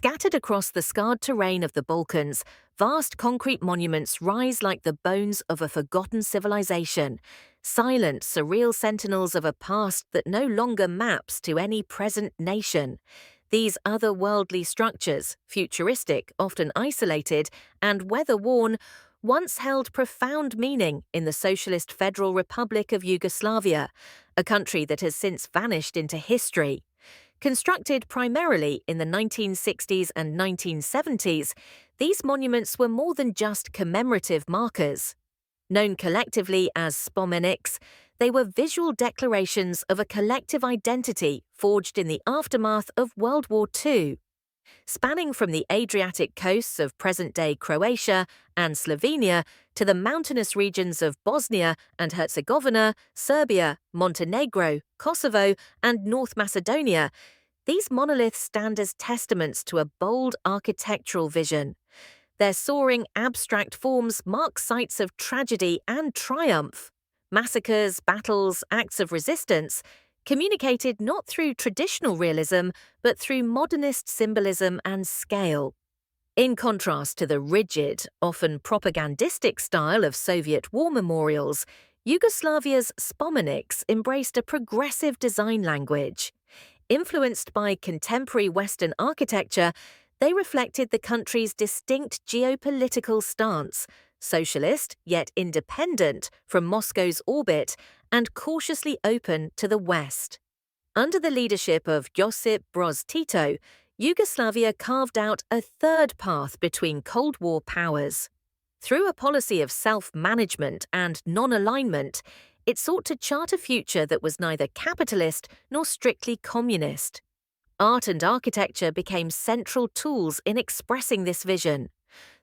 Scattered across the scarred terrain of the Balkans, vast concrete monuments rise like the bones of a forgotten civilization, silent, surreal sentinels of a past that no longer maps to any present nation. These otherworldly structures, futuristic, often isolated, and weather-worn, once held profound meaning in the Socialist Federal Republic of Yugoslavia, a country that has since vanished into history. Constructed primarily in the 1960s and 1970s, these monuments were more than just commemorative markers. Known collectively as spomeniks, they were visual declarations of a collective identity forged in the aftermath of World War II. Spanning from the Adriatic coasts of present-day Croatia and Slovenia to the mountainous regions of Bosnia and Herzegovina, Serbia, Montenegro, Kosovo, and North Macedonia, these monoliths stand as testaments to a bold architectural vision. Their soaring, abstract forms mark sites of tragedy and triumph. Massacres, battles, acts of resistance, communicated not through traditional realism, but through modernist symbolism and scale. In contrast to the rigid, often propagandistic style of Soviet war memorials, Yugoslavia's spomeniks embraced a progressive design language. Influenced by contemporary Western architecture, they reflected the country's distinct geopolitical stance, socialist yet independent from Moscow's orbit and cautiously open to the West. Under the leadership of Josip Broz Tito, Yugoslavia carved out a third path between Cold War powers. Through a policy of self-management and non-alignment, it sought to chart a future that was neither capitalist nor strictly communist. Art and architecture became central tools in expressing this vision.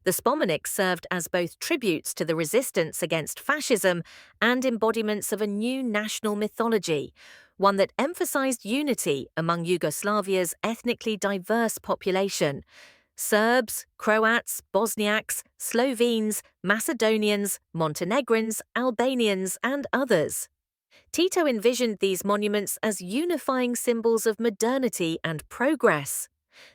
The spomeniks served as both tributes to the resistance against fascism and embodiments of a new national mythology, one that emphasized unity among Yugoslavia's ethnically diverse population. Serbs, Croats, Bosniaks, Slovenes, Macedonians, Montenegrins, Albanians, and others. Tito envisioned these monuments as unifying symbols of modernity and progress.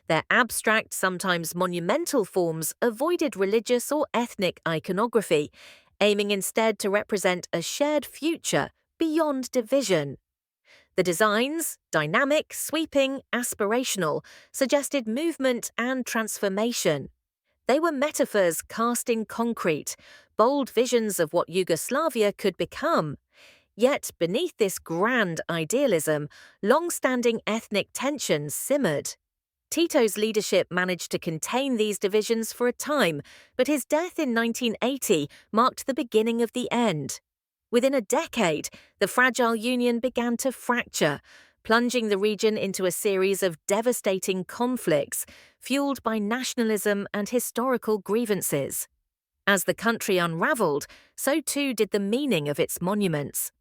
Their abstract, sometimes monumental forms avoided religious or ethnic iconography, aiming instead to represent a shared future beyond division. The designs, dynamic, sweeping, aspirational, suggested movement and transformation. They were metaphors cast in concrete, bold visions of what Yugoslavia could become. Yet beneath this grand idealism, long-standing ethnic tensions simmered. Tito's leadership managed to contain these divisions for a time, but his death in 1980 marked the beginning of the end. Within a decade, the fragile union began to fracture, plunging the region into a series of devastating conflicts, fueled by nationalism and historical grievances. As the country unraveled, so too did the meaning of its monuments.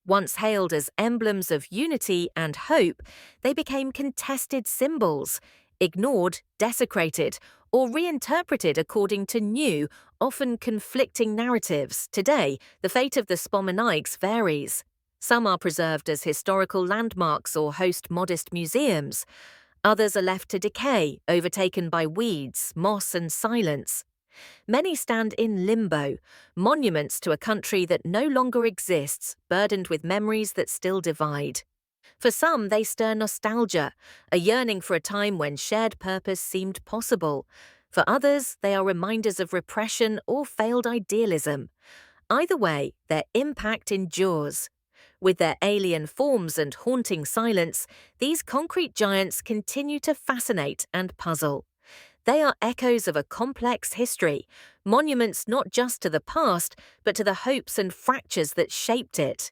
Once hailed as emblems of unity and hope, they became contested symbols, ignored, desecrated, or reinterpreted according to new, often conflicting narratives. Today, the fate of the spomeniks varies. Some are preserved as historical landmarks or host modest museums. Others are left to decay, overtaken by weeds, moss, and silence. Many stand in limbo, monuments to a country that no longer exists, burdened with memories that still divide. For some, they stir nostalgia, a yearning for a time when shared purpose seemed possible. For others, they are reminders of repression or failed idealism. Either way, their impact endures. With their alien forms and haunting silence, these concrete giants continue to fascinate and puzzle. They are echoes of a complex history, monuments not just to the past, but to the hopes and fractures that shaped it.